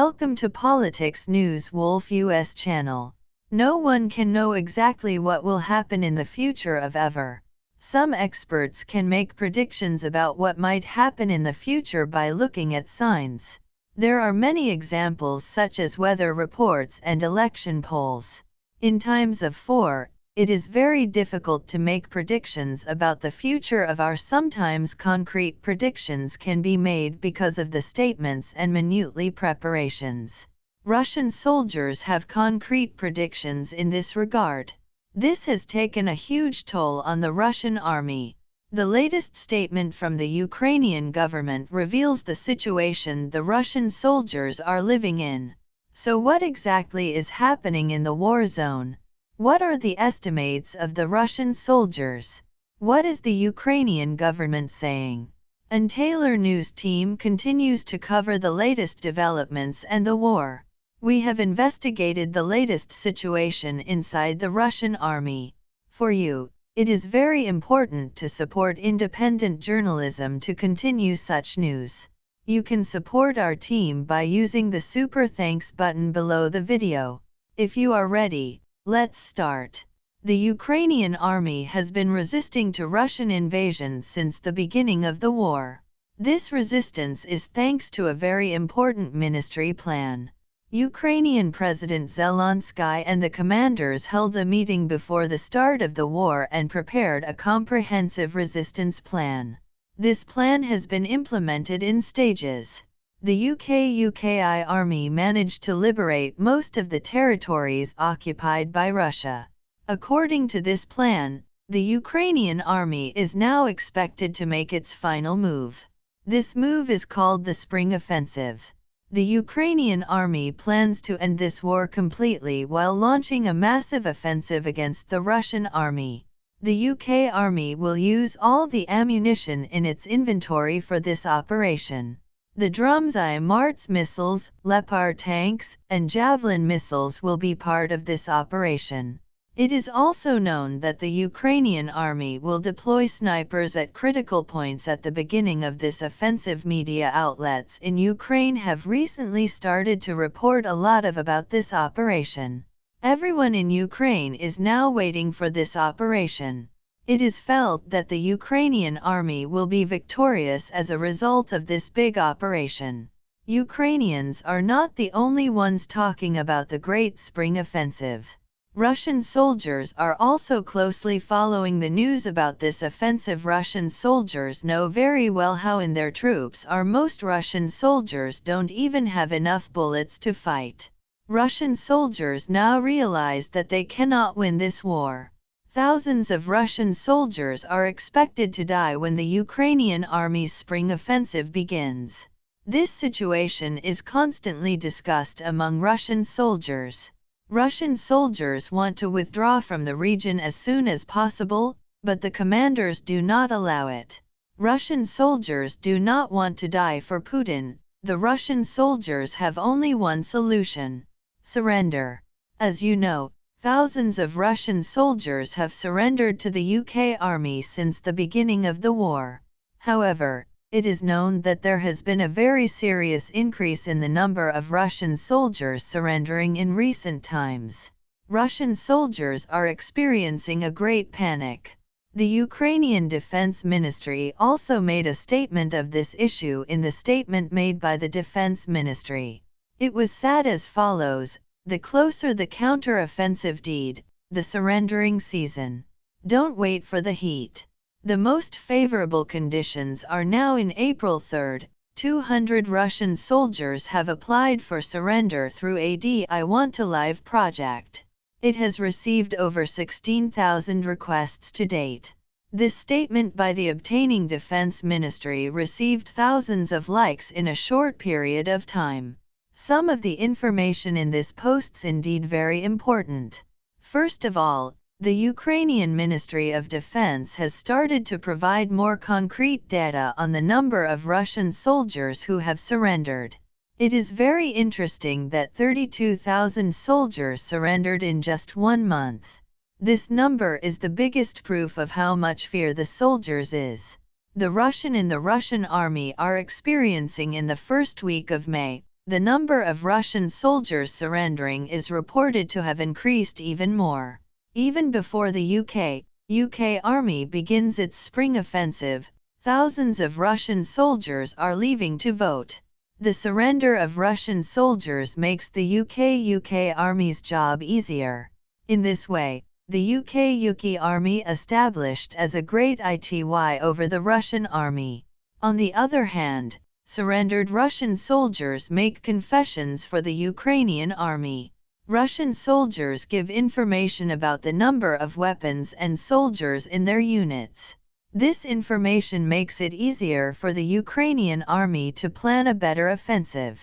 Welcome to Politics News Wolf US channel. No one can know exactly what will happen in the future of ever. Some experts can make predictions about what might happen in the future by looking at signs. There are many examples such as weather reports and election polls. In times of war, it is very difficult to make predictions about the future of our sometimes concrete predictions can be made because of the statements and minutely preparations. Russian soldiers have concrete predictions in this regard. This has taken a huge toll on the Russian army. The latest statement from the Ukrainian government reveals the situation the Russian soldiers are living in. So what exactly is happening in the war zone? What are the estimates of the Russian soldiers? What is the Ukrainian government saying? And Taylor News team continues to cover the latest developments and the war. We have investigated the latest situation inside the Russian army. For you, it is very important to support independent journalism to continue such news. You can support our team by using the Super Thanks button below the video. If you are ready, let's start. The Ukrainian army has been resisting to Russian invasion since the beginning of the war. This resistance is thanks to a very important ministry plan. Ukrainian President Zelensky and the commanders held a meeting before the start of the war and prepared a comprehensive resistance plan. This plan has been implemented in stages. The UKI army managed to liberate most of the territories occupied by Russia. According to this plan, the Ukrainian army is now expected to make its final move. This move is called the Spring Offensive. The Ukrainian army plans to end this war completely while launching a massive offensive against the Russian army. The UK army will use all the ammunition in its inventory for this operation. The Dromzhia-Marts missiles, Leopard tanks, and Javelin missiles will be part of this operation. It is also known that the Ukrainian army will deploy snipers at critical points at the beginning of this offensive. Media outlets in Ukraine have recently started to report a lot about this operation. Everyone in Ukraine is now waiting for this operation. It is felt that the Ukrainian army will be victorious as a result of this big operation. Ukrainians are not the only ones talking about the Great Spring Offensive. Russian soldiers are also closely following the news about this offensive. Russian soldiers know very well how in their troops are. Most Russian soldiers don't even have enough bullets to fight. Russian soldiers now realize that they cannot win this war. Thousands of Russian soldiers are expected to die when the Ukrainian army's spring offensive begins. This situation is constantly discussed among Russian soldiers. Russian soldiers want to withdraw from the region as soon as possible, but the commanders do not allow it. Russian soldiers do not want to die for Putin. The Russian soldiers have only one solution: surrender. As you know, thousands of Russian soldiers have surrendered to the UK army since the beginning of the war. However, it is known that there has been a very serious increase in the number of Russian soldiers surrendering in recent times. Russian soldiers are experiencing a great panic. The Ukrainian Defense Ministry also made a statement of this issue in the statement made by the Defense Ministry. It was said as follows: the closer the counter-offensive deed, the surrendering season. Don't wait for the heat. The most favorable conditions are now. In April 3, 200 Russian soldiers have applied for surrender through a I Want to Live project. It has received over 16,000 requests to date. This statement by the obtaining Defense Ministry received thousands of likes in a short period of time. Some of the information in this post's indeed very important. First of all, the Ukrainian Ministry of Defense has started to provide more concrete data on the number of Russian soldiers who have surrendered. It is very interesting that 32,000 soldiers surrendered in just 1 month. This number is the biggest proof of how much fear the soldiers is. The Russian army are experiencing in the first week of May, the number of Russian soldiers surrendering is reported to have increased even more. Even before the UK Army begins its spring offensive, thousands of Russian soldiers are leaving to vote. The surrender of Russian soldiers makes the UK Army's job easier. In this way, the UK Army established as a great ITY over the Russian Army. On the other hand, surrendered Russian soldiers make confessions for the Ukrainian Army. Russian soldiers give information about the number of weapons and soldiers in their units. This information makes it easier for the Ukrainian Army to plan a better offensive.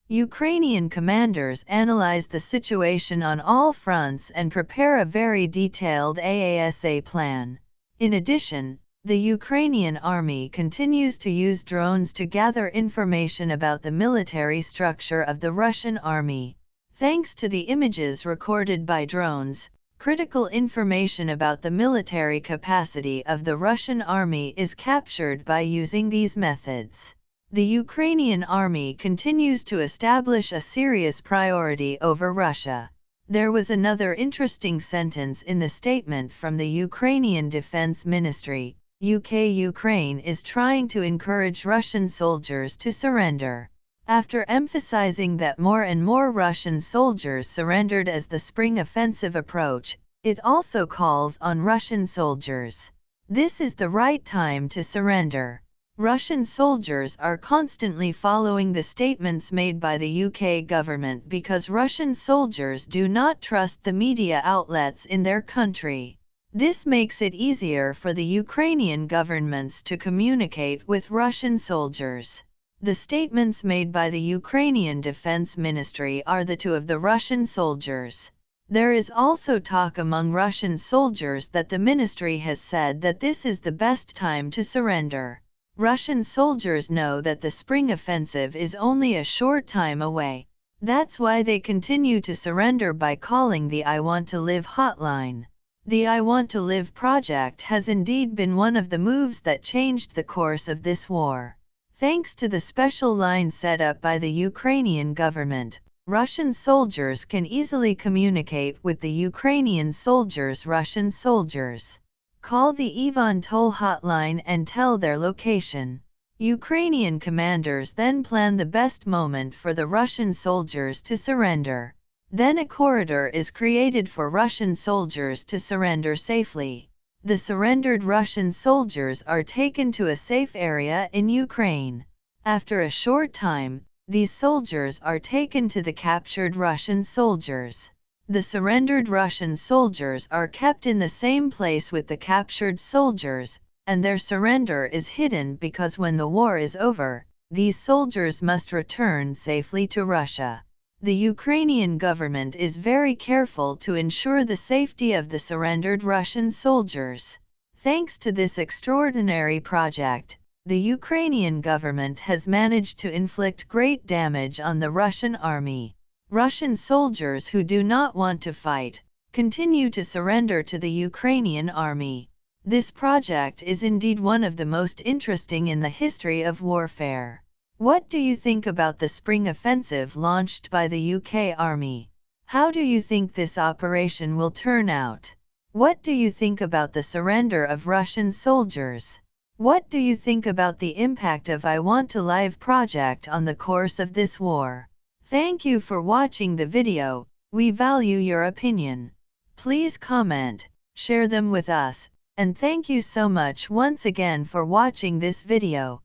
Ukrainian commanders analyze the situation on all fronts and prepare a very detailed AASA plan. In addition, the Ukrainian Army continues to use drones to gather information about the military structure of the Russian Army. Thanks to the images recorded by drones, critical information about the military capacity of the Russian Army is captured by using these methods. The Ukrainian Army continues to establish a serious priority over Russia. There was another interesting sentence in the statement from the Ukrainian Defense Ministry. Ukraine is trying to encourage Russian soldiers to surrender. After emphasizing that more and more Russian soldiers surrendered as the spring offensive approached, it also calls on Russian soldiers. This is the right time to surrender. Russian soldiers are constantly following the statements made by the UK government because Russian soldiers do not trust the media outlets in their country. This makes it easier for the Ukrainian governments to communicate with Russian soldiers. The statements made by the Ukrainian Defense Ministry are the two of the Russian soldiers. There is also talk among Russian soldiers that the ministry has said that this is the best time to surrender. Russian soldiers know that the spring offensive is only a short time away. That's why they continue to surrender by calling the I Want to Live hotline. The I Want to Live project has indeed been one of the moves that changed the course of this war. Thanks to the special line set up by the Ukrainian government, Russian soldiers can easily communicate with the Ukrainian soldiers. Russian soldiers call the Ivan Toll hotline and tell their location. Ukrainian commanders then plan the best moment for the Russian soldiers to surrender. Then a corridor is created for Russian soldiers to surrender safely. The surrendered Russian soldiers are taken to a safe area in Ukraine. After a short time, these soldiers are taken to the captured Russian soldiers. The surrendered Russian soldiers are kept in the same place with the captured soldiers, and their surrender is hidden because when the war is over, these soldiers must return safely to Russia. The Ukrainian government is very careful to ensure the safety of the surrendered Russian soldiers. Thanks to this extraordinary project, the Ukrainian government has managed to inflict great damage on the Russian army. Russian soldiers who do not want to fight continue to surrender to the Ukrainian army. This project is indeed one of the most interesting in the history of warfare. What do you think about the spring offensive launched by the UK Army? How do you think this operation will turn out? What do you think about the surrender of Russian soldiers? What do you think about the impact of I Want to Live project on the course of this war? Thank you for watching the video. We value your opinion. Please comment, share them with us, and thank you so much once again for watching this video.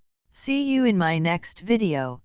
See you in my next video.